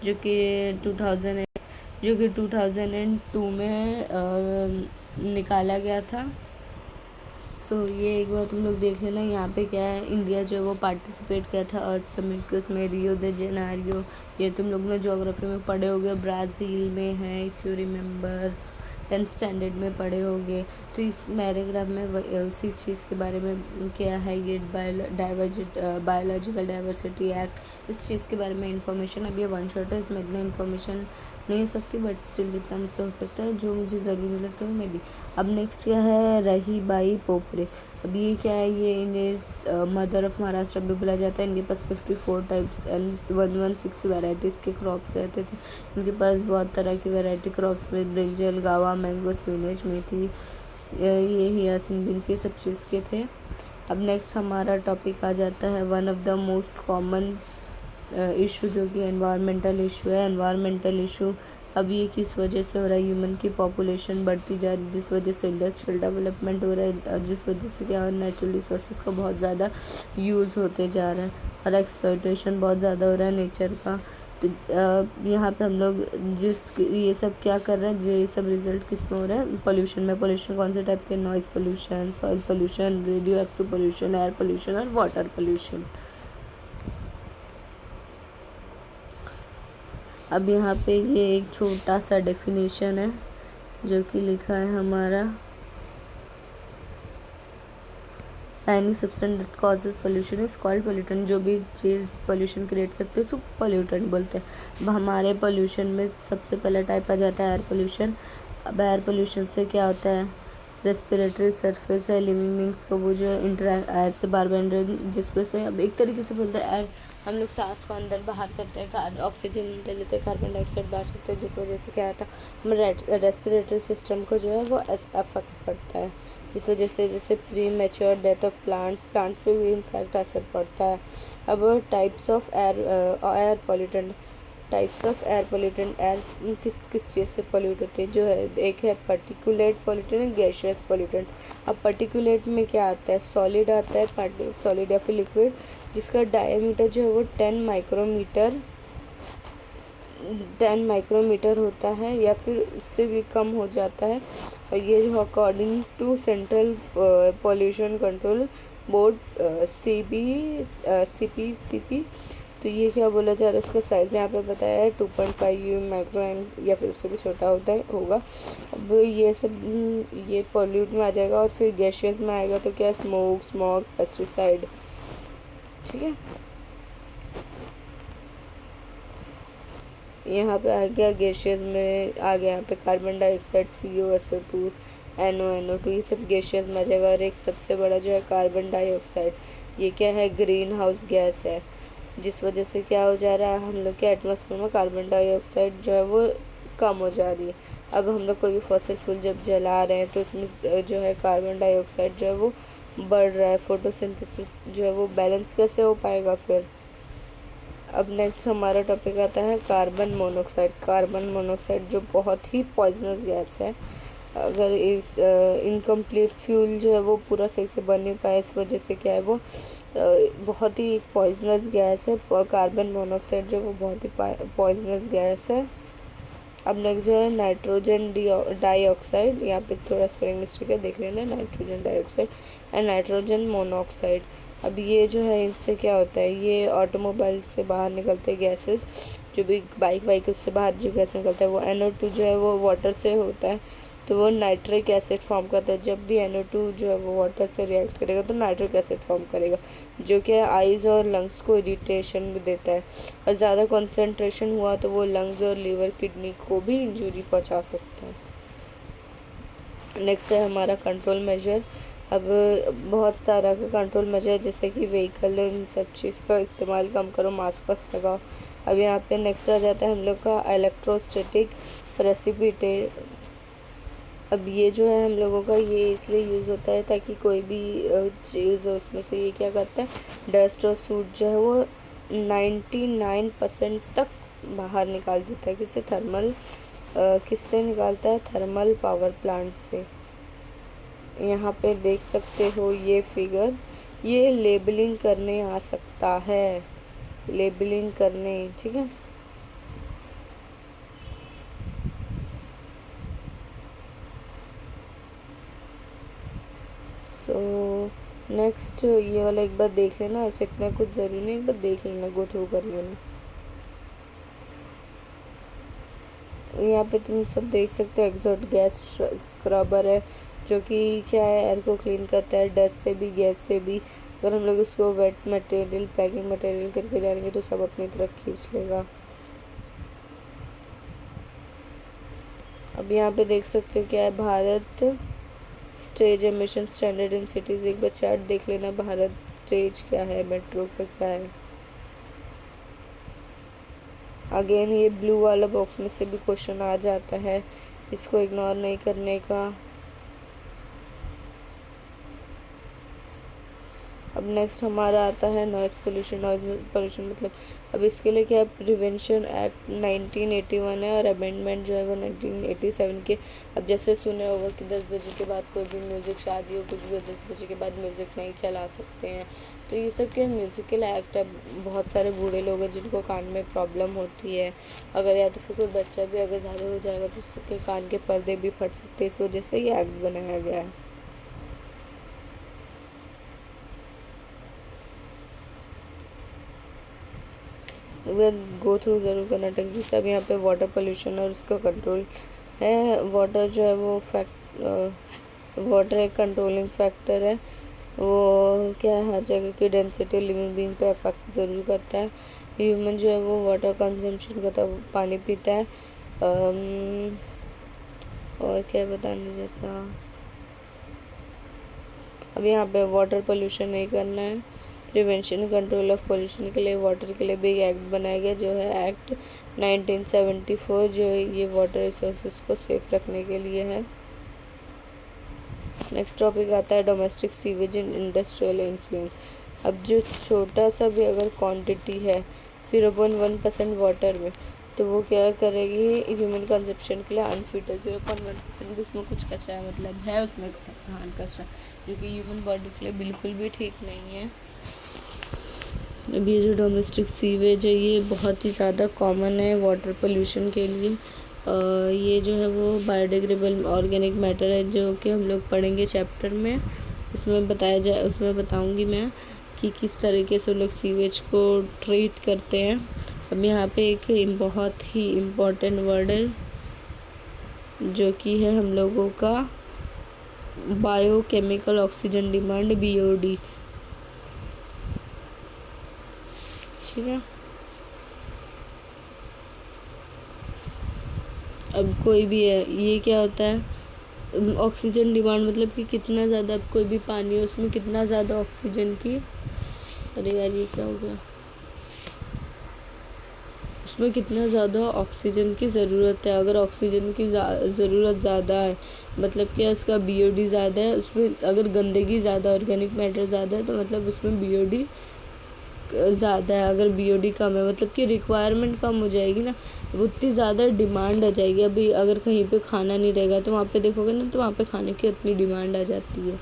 Speaker 1: जो कि 2002 में निकाला गया था। सो ये एक बार तुम लोग देख लेना। यहाँ पे क्या है, इंडिया जो है वो पार्टिसिपेट किया था अर्थ समिट के, उसमें रियो दे जेनेरियो, ये तुम लोग ने ज्योग्राफी में पढ़े होंगे, ब्राज़ील में है, if you remember 10th standard में पढ़े होंगे। तो इस पैराग्राफ में उसी चीज़ के बारे में क्या है, ये बायोलॉजिकल डाइवर्सिटी एक्ट, इस चीज़ के बारे में इंफॉर्मेशन। अब ये वन शॉट है, इसमें इतना इन्फॉर्मेशन नहीं हो सकती, बट स्टिल जितना मुझसे हो सकता है, जो मुझे ज़रूरी लगता है वो मैं दी। अब नेक्स्ट क्या है, रही बाई पोपरे। अब ये क्या है, ये इन्हें मदर ऑफ महाराष्ट्र भी बोला जाता है। इनके पास 54 टाइप्स एंड 116 वेराइटीज़ के क्रॉप्स रहते थे। इनके पास बहुत तरह की वैरायटी क्रॉप्स में ब्रिंजल, गावा, मैंगो, स्पिनच, मेथी, ये हियासिन बीन्स, ये सब चीज़ के थे। अब नेक्स्ट हमारा टॉपिक आ जाता है one of the most common issue, जो कि एनवायरमेंटल इशू है। एनवायरमेंटल इशू अब ये किस वजह से हो रहा है, ह्यूमन की पॉपुलेशन बढ़ती जा रही है, जिस वजह से इंडस्ट्रियल डेवलपमेंट हो रहा है, और जिस वजह से क्या नेचुरल रिसोर्सेज का बहुत ज़्यादा यूज़ होते जा रहा है, और एक्सप्लॉयटेशन बहुत ज़्यादा हो रहा है नेचर का। तो यहाँ पे हम लोग ये सब क्या कर रहे हैं, जो ये सब रिजल्ट किस में हो रहा है, पोल्यूशन में। पोल्यूशन कौन से टाइप के, noise pollution, soil pollution, radio active pollution, air pollution और वाटर पोल्यूशन। अब यहाँ पे ये एक छोटा सा डेफिनेशन है जो कि लिखा है हमारा, any substance that causes pollution is called pollutant. जो भी चीज़ पोल्यूशन क्रिएट करते हैं उसको पोल्यूटेंट बोलते हैं। अब हमारे पोल्यूशन में सबसे पहला टाइप आ जाता है एयर पोल्यूशन। अब एयर पोल्यूशन से क्या होता है, रेस्पिरेटरी सरफेस है लिविंग बींग्स को, वो जो इंटरैक्ट एयर से बार बार, जिस वजह से, अब एक तरीके से बोलते हैं एयर, हम लोग सांस को अंदर बाहर करते हैं, ऑक्सीजन ले लेते हैं, कार्बन डाइऑक्साइड बाहर करते हैं, जिस वजह से क्या होता है, हमारे रेस्पिरेटरी सिस्टम को जो है वो अफेक्ट पड़ता है। इस वजह से जैसे pre mature death of plants पे भी इम्फेक्ट असर पड़ता है। अब types of air pollutant, air किस चीज़ से पोल्यूट होते हैं, जो है एक है पर्टिकुलेट पॉल्यूटेंट, गैशियस पॉल्यूटेंट। अब पर्टिकुलेट में क्या आता है, सॉलिड आता है, सॉलिड या फिर लिक्विड, जिसका डायमीटर जो है वो 10 माइक्रोमीटर होता है या फिर उससे भी कम हो जाता है। और ये जो according to central pollution control board CP, तो ये क्या बोला जा रहा है, उसका साइज़ यहाँ पे बताया है 2.5 माइक्रो या फिर उससे भी छोटा होगा। अब ये सब ये पॉल्यूट में आ जाएगा, और फिर गैशियस में आएगा तो क्या, स्मॉग, पेस्टिसाइड। ठीक है, यहाँ पे आ गया गैशियस में, आ गया यहाँ पे कार्बन डाइऑक्साइड, CO2, NO2, ये सब गैशियस में आ जाएगा। और एक सबसे बड़ा जो है कार्बन डाइऑक्साइड, ये क्या है, ग्रीन हाउस गैस है, जिस वजह से क्या हो जा रहा है, हम लोग के एटमॉस्फेयर में कार्बन डाइऑक्साइड जो है वो कम हो जा रही है। अब हम लोग कोई भी फॉसिल फ्यूल जब जला रहे हैं तो उसमें जो है कार्बन डाइऑक्साइड जो है वो बढ़ रहा है, फोटोसिंथेसिस जो है वो बैलेंस कैसे हो पाएगा फिर। अब नेक्स्ट हमारा टॉपिक आता है कार्बन मोनोऑक्साइड जो बहुत ही पॉइजनस गैस है। अगर इनकम्प्लीट फ्यूल जो है वो पूरा सही से बन नहीं पाए, इस वजह से क्या है वो बहुत ही पॉइजनस गैस है। कार्बन मोनोऑक्साइड जो वो बहुत ही पॉइजनस गैस है। अब नेक्स्ट जो है नाइट्रोजन डाइऑक्साइड, यहाँ पे थोड़ा स्पेलिंग मिस्टेक है, देख लेना, nitrogen dioxide and nitrogen monoxide. अब ये जो है इनसे क्या होता है, ये ऑटोमोबाइल से बाहर निकलते गैसेस, जो भी बाइक वाइक उससे बाहर जो गैस निकलता है वो NO2 जो है वो वाटर से होता है, तो वो नाइट्रिक एसिड फॉर्म करता है। जब भी NO2 जो है वो वाटर से रिएक्ट करेगा तो नाइट्रिक एसिड फॉर्म करेगा, जो कि आइज़ और लंग्स को इरिटेशन भी देता है, और ज़्यादा कंसंट्रेशन हुआ तो वो लंग्स और लीवर किडनी को भी इंजरी पहुंचा सकता है। नेक्स्ट है हमारा कंट्रोल मेजर। अब बहुत तरह के कंट्रोल मेजर, जैसे कि व्हीकल, इन सब चीज़ का इस्तेमाल कम करो, मास्क वास्क लगाओ। अब यहाँ पे नेक्स्ट आ जाता है हम लोग का इलेक्ट्रोस्टैटिक प्रेसिपिटेट। अब ये जो है हम लोगों का ये इसलिए यूज़ होता है ताकि कोई भी चीज़ हो उसमें से ये क्या करता है, डस्ट और सूट जो है वो 99% तक बाहर निकाल देता है। किससे निकालता है, थर्मल पावर प्लांट से। यहाँ पे देख सकते हो ये फिगर, ये लेबलिंग करने आ सकता है, लेबलिंग करने, ठीक है। सो नेक्स्ट ये वाला एक बार देख लेना, ऐसे इतना कुछ ज़रूरी नहीं, एक बार देख लेना, गो थ्रू कर लेना। यहाँ पे तुम सब देख सकते हो एग्जॉस्ट गैस स्क्रबर है, जो कि क्या है, एयर को क्लीन करता है डस्ट से भी, गैस से भी। अगर हम लोग इसको वेट मटेरियल, पैकिंग मटेरियल करके जाएंगे तो सब अपनी तरफ खींच लेगा। अब यहाँ पे देख सकते हो क्या है, Bharat stage emission standard in cities. एक बार चार्ट देख लेना, भारत स्टेज क्या है, मेट्रो का क्या है। अगेन ये ब्लू वाला बॉक्स में से भी क्वेश्चन आ जाता है, इसको इग्नोर नहीं करने का। अब नेक्स्ट हमारा आता है नॉइज़ पोल्यूशन। नॉइज़ पोल्यूशन मतलब, अब इसके लिए क्या है, प्रिवेंशन एक्ट 1981 है और अमेंडमेंट जो है वो 1987 के। अब जैसे सुने होगा कि 10 बजे के बाद कोई भी म्यूज़िक, शादी हो कुछ भी हो, 10 बजे के बाद म्यूज़िक नहीं चला सकते हैं। तो ये सब क्या म्यूज़िकल एक्ट है। बहुत सारे बूढ़े लोग हैं जिनको कान में प्रॉब्लम होती है, अगर या तो फिर कोई बच्चा भी अगर ज़्यादा हो जाएगा तो उसके कान के पर्दे भी फट सकते हैं, इस वजह से ये एक्ट बनाया गया है। अगर गो थ्रू ज़रूर करना टेक्स्ट। अब यहाँ पे वाटर पोल्यूशन और उसका कंट्रोल है। वाटर जो है वो वाटर एक कंट्रोलिंग फैक्टर है। वो क्या है, हर जगह की डेंसिटी लिविंग बीइंग पे अफेक्ट ज़रूर करता है। ह्यूमन जो है वो वाटर कंजम्पशन करता है, पानी पीता है। और क्या बताने जैसा, अब यहाँ पे वाटर पोल्यूशन नहीं करना है। प्रिवेंशन कंट्रोल ऑफ पोल्यूशन के लिए वाटर के लिए भी एक्ट बनाया गया, जो है एक्ट 1974, जो ये वाटर रिसोर्सेज को सेफ रखने के लिए है। नेक्स्ट टॉपिक आता है domestic sewage in industrial influence. अब जो छोटा सा भी अगर क्वांटिटी है 0.1% वाटर में, तो वो क्या करेगी, ह्यूमन कंजप्शन के लिए अनफिट है। 0.1% भी उसमें कुछ कचरा मतलब है, उसमें खान कचरा, जो कि ह्यूमन बॉडी के लिए बिल्कुल भी ठीक नहीं है। अब ये जो डोमेस्टिक सीवेज है ये बहुत ही ज़्यादा कॉमन है वाटर पोल्यूशन के लिए। ये जो है वो बायोडिग्रेडेबल ऑर्गेनिक मैटर है, जो कि हम लोग पढ़ेंगे चैप्टर में, उसमें बताऊंगी मैं कि किस तरीके से लोग सीवेज को ट्रीट करते हैं। अब यहाँ पे एक बहुत ही इम्पोर्टेंट वर्ड है, जो कि है हम लोगों का बायोकेमिकल ऑक्सीजन डिमांड, BOD, ठीक है। अब कोई भी है, ये क्या होता है, ऑक्सीजन डिमांड मतलब कि कितना ज़्यादा, अब कोई भी पानी है उसमें कितना ज़्यादा ऑक्सीजन की, अरे यार ये क्या हो गया, उसमें कितना ज़्यादा ऑक्सीजन की ज़रूरत है। अगर ऑक्सीजन की ज़रूरत ज़्यादा है मतलब क्या, उसका BOD ज़्यादा है। उसमें अगर गंदगी ज़्यादा, ऑर्गेनिक मैटर ज़्यादा है, तो मतलब उसमें BOD ज़्यादा है। अगर BOD कम है मतलब कि रिक्वायरमेंट कम हो जाएगी ना, उतनी ज़्यादा डिमांड आ जाएगी। अभी अगर कहीं पे खाना नहीं रहेगा तो वहाँ पे देखोगे ना, तो वहाँ पे खाने की उतनी डिमांड आ जाती है।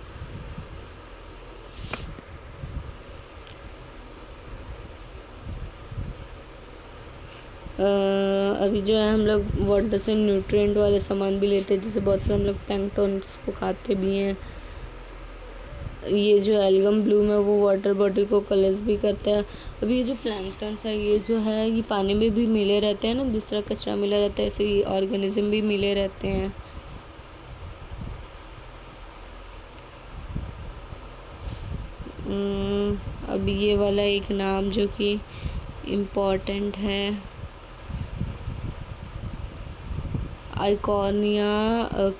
Speaker 1: अभी जो है हम लोग वाटर से न्यूट्रिएंट वाले सामान भी लेते हैं, जैसे बहुत से हम लोग प्लैंक्टन्स को खाते भी हैं। ये जो एल्गम ब्लूम है वो वाटर बॉडी को कलर्स भी करता है। अभी ये जो प्लैंक्टन्स है ये जो है ये पानी में भी मिले रहते हैं ना, जिस तरह कचरा मिला रहता है ऐसे ही ऑर्गेनिज्म भी मिले रहते हैं। अभी ये वाला एक नाम जो कि इम्पॉर्टेंट है, आइकॉनिया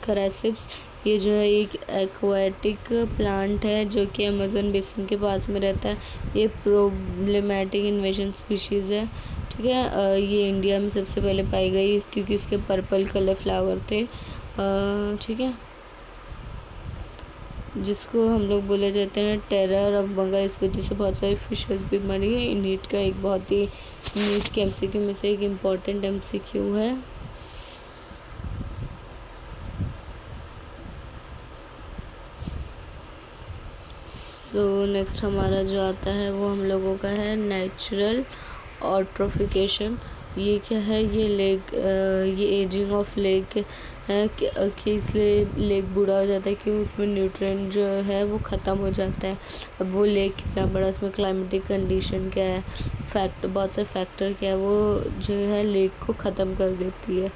Speaker 1: क्रेसिप्स। ये जो है एक एक्वाटिक प्लांट है जो कि अमेज़न बेसिन के पास में रहता है। ये प्रॉब्लमेटिक इन्वेजन स्पीशीज़ है, ठीक है। ये इंडिया में सबसे पहले पाई गई क्योंकि इसके पर्पल कलर फ्लावर थे, ठीक है, जिसको हम लोग बोले जाते हैं टेरर ऑफ बंगाल। इस वजह से बहुत सारी फिशेस भी मरी है। नीट का एक बहुत ही नीट के MCQ में से एक इम्पॉर्टेंट MCQ है। सो नेक्स्ट हमारा जो आता है वो हम लोगों का है नेचुरल ऑट्रोफिकेशन। ये क्या है, ये लेक, ये एजिंग ऑफ लेक है कि इसलिए लेक बूढ़ा हो जाता है, क्यों, उसमें न्यूट्रिएंट जो है वो ख़त्म हो जाता है। अब वो लेक कितना बड़ा, उसमें क्लाइमेटिक कंडीशन क्या है, बहुत सारे फैक्टर क्या है, वो जो है लेक को ख़त्म कर देती है।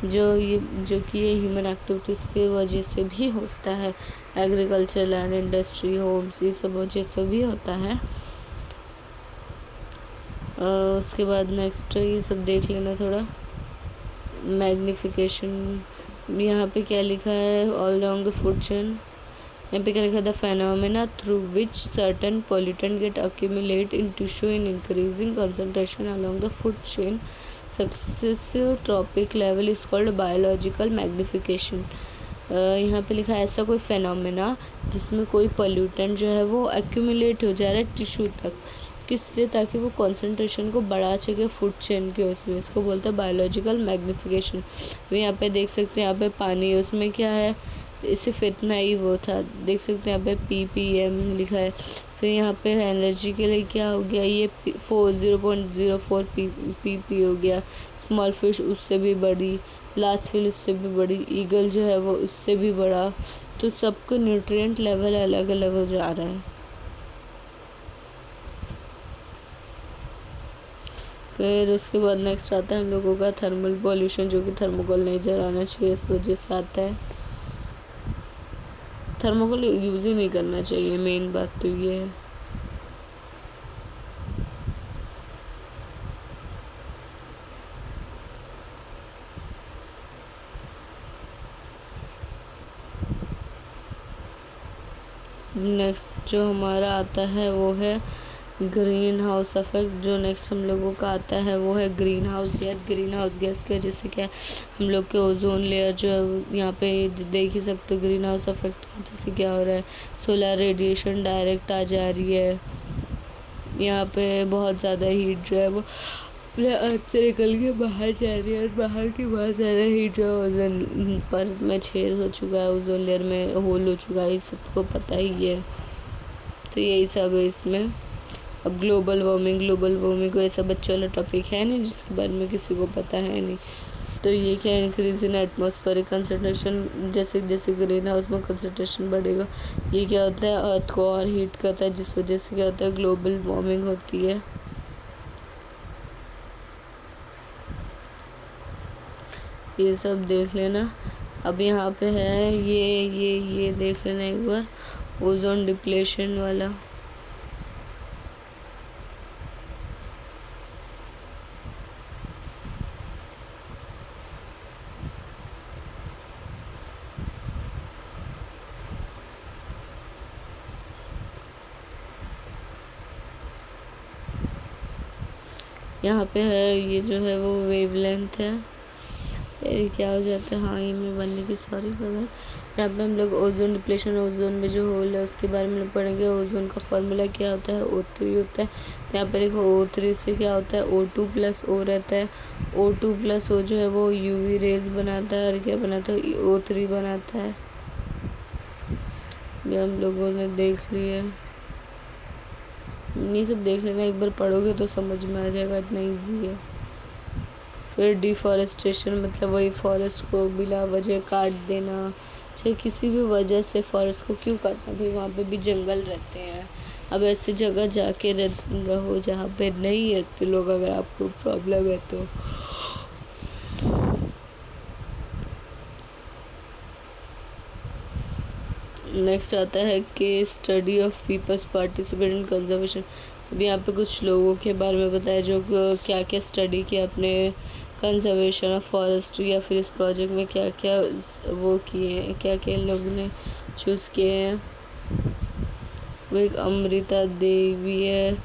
Speaker 1: जो कि ये ह्यूमन एक्टिविटीज़ की वजह से भी होता है, एग्रीकल्चर, लैंड, इंडस्ट्री, होम्स, ये सब वजह से भी होता है। उसके बाद नेक्स्ट ये सब देख लेना थोड़ा। मैग्निफिकेशन, यहाँ पे क्या लिखा है, all along the food chain. यहाँ पे क्या लिखा है, the phenomena through which certain pollutant get accumulate in tissue in increasing concentration along the food chain successive trophic level is called biological magnification. यहाँ पे लिखा है ऐसा कोई फेनोमेना जिसमें कोई पोल्यूटेंट जो है वो एक्यूमुलेट हो जा रहा है टिश्यू तक, किस लिए, ताकि वो कंसंट्रेशन को बढ़ा सके फूड चेन के उसमें, इसको बोलते हैं बायोलॉजिकल मैग्निफिकेशन। वे यहाँ पे देख सकते हैं, यहाँ पे पानी है, उसमें क्या है, सिर्फ इतना ही वो था, देख सकते हैं यहाँ पे ppm लिखा है। फिर यहाँ पे एनर्जी के लिए क्या हो गया, ये 0.04 pp हो गया। स्मॉल फिश उससे भी बड़ी, लार्ज फिश उससे भी बड़ी, ईगल जो है वो उससे भी बड़ा। तो सबको न्यूट्रिएंट लेवल अलग अलग हो जा रहा है। फिर उसके बाद नेक्स्ट आता है हम लोगों का थर्मल पॉल्यूशन, जो कि थर्मोकोल नहीं जलाना चाहिए, इस वजह से आता है। थर्मोकोल यूज़ ही नहीं करना चाहिए, मेन बात तो ये है। नेक्स्ट जो हमारा आता है वो है ग्रीन हाउस इफेक्ट। जो नेक्स्ट हम लोगों का आता है वो है green house gas. Green house gas की वजह से क्या है, हम लोग के ओजोन लेयर जो है, यहाँ पे देख ही सकते हो ग्रीन हाउस इफेक्ट की वजह से क्या हो रहा है, सोलर रेडिएशन डायरेक्ट आ जा रही है। यहाँ पे बहुत ज़्यादा हीट जो है वो अपने अर्थ से निकल के बाहर जा रही है, और बाहर की बहुत ज़्यादा हीट जो है ओजोन पर में छेद हो चुका है, ओजोन लेयर में होल हो चुका है, ये सबको पता ही है। तो यही सब है इसमें। अब ग्लोबल वार्मिंग कोई ऐसा बच्चा वाला टॉपिक है नहीं जिसके बारे में किसी को पता है नहीं। तो ये क्या, इंक्रीज इन एटमॉस्फेरिक कंसंट्रेशन, जैसे जैसे ग्रीन हाउस में कंसंट्रेशन बढ़ेगा, ये क्या होता है, अर्थ को और हीट करता है, जिस वजह से क्या होता है, ग्लोबल वार्मिंग होती है। ये सब देख लेना। अब यहाँ पे है ये देख लेना एक बार, ओजोन डिप्लेशन वाला। यहाँ पे है, ये जो है वो वेवलेंथ है, ये क्या हो जाता है, हाँ ये में बनने की सॉरी बगैर। यहाँ पे हम लोग ओजोन डिप्लेशन, ओजोन में जो होल है उसके बारे में पढ़ेंगे। ओजोन का फॉर्मूला क्या होता है, O3 होता है। यहाँ पे देखो O3 से क्या होता है, O2+O रहता है। O2+O जो है वो UV रेज बनाता है, और क्या बनाता है, O3 बनाता है। ये हम लोगों ने देख लिया, ये सब देख लेना, एक बार पढ़ोगे तो समझ में आ जाएगा, इतना ईजी है। फिर डिफॉरेस्टेशन मतलब वही फॉरेस्ट को बिला वजह काट देना, चाहे किसी भी वजह से फॉरेस्ट को क्यों काटना भाई, वहाँ पे भी जंगल रहते हैं। अब ऐसी जगह जाके रहो जहाँ पे नहीं रहते लोग, अगर आपको प्रॉब्लम है तो। नेक्स्ट आता है कि study of peoples participate in conservation. अभी यहाँ पे कुछ लोगों के बारे में बताया जो क्या क्या स्टडी किया अपने कंजर्वेशन ऑफ फॉरेस्ट, या फिर इस प्रोजेक्ट में क्या क्या वो किए हैं, क्या क्या लोगों ने चूज़ किए हैं। वो एक अमृता देवी है,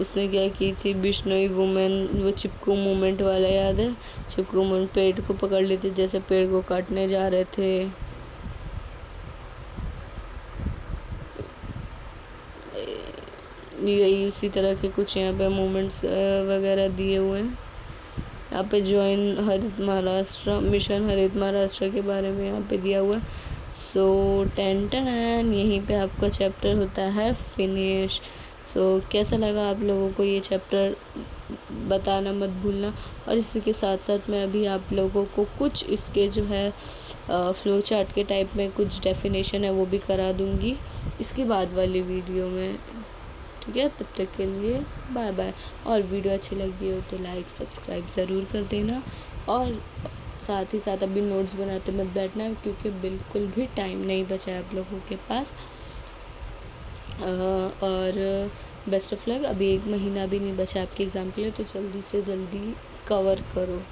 Speaker 1: उसने क्या की थी, बिश्नोई वुमेन, वो चिपकू मूवमेंट वाला याद है, चिपकू मूवमेंट, पेड़ को पकड़ लेते जैसे पेड़ को काटने जा रहे थे। यही उसी तरह के कुछ यहाँ पे मूवमेंट्स वगैरह दिए हुए हैं। यहाँ पे ज्वाइन हरित महाराष्ट्र, मिशन हरित महाराष्ट्र के बारे में यहाँ पे दिया हुआ है। सो 10 यहीं पे आपका चैप्टर होता है फिनिश। सो कैसा लगा आप लोगों को ये चैप्टर, बताना मत भूलना। और इसी के साथ साथ मैं अभी आप लोगों को कुछ इसके जो है फ्लो चार्ट के टाइप में कुछ डेफिनेशन है वो भी करा दूँगी इसके बाद वाली वीडियो में, ठीक है। तब तक के लिए बाय बाय। और वीडियो अच्छी लगी हो तो लाइक सब्सक्राइब ज़रूर कर देना, और साथ ही साथ अभी नोट्स बनाते मत बैठना क्योंकि बिल्कुल भी टाइम नहीं बचा है आप लोगों के पास। और बेस्ट ऑफ लक। अभी 1 महीना भी नहीं बचा आपके एग्ज़ाम के लिए, तो जल्दी से जल्दी कवर करो।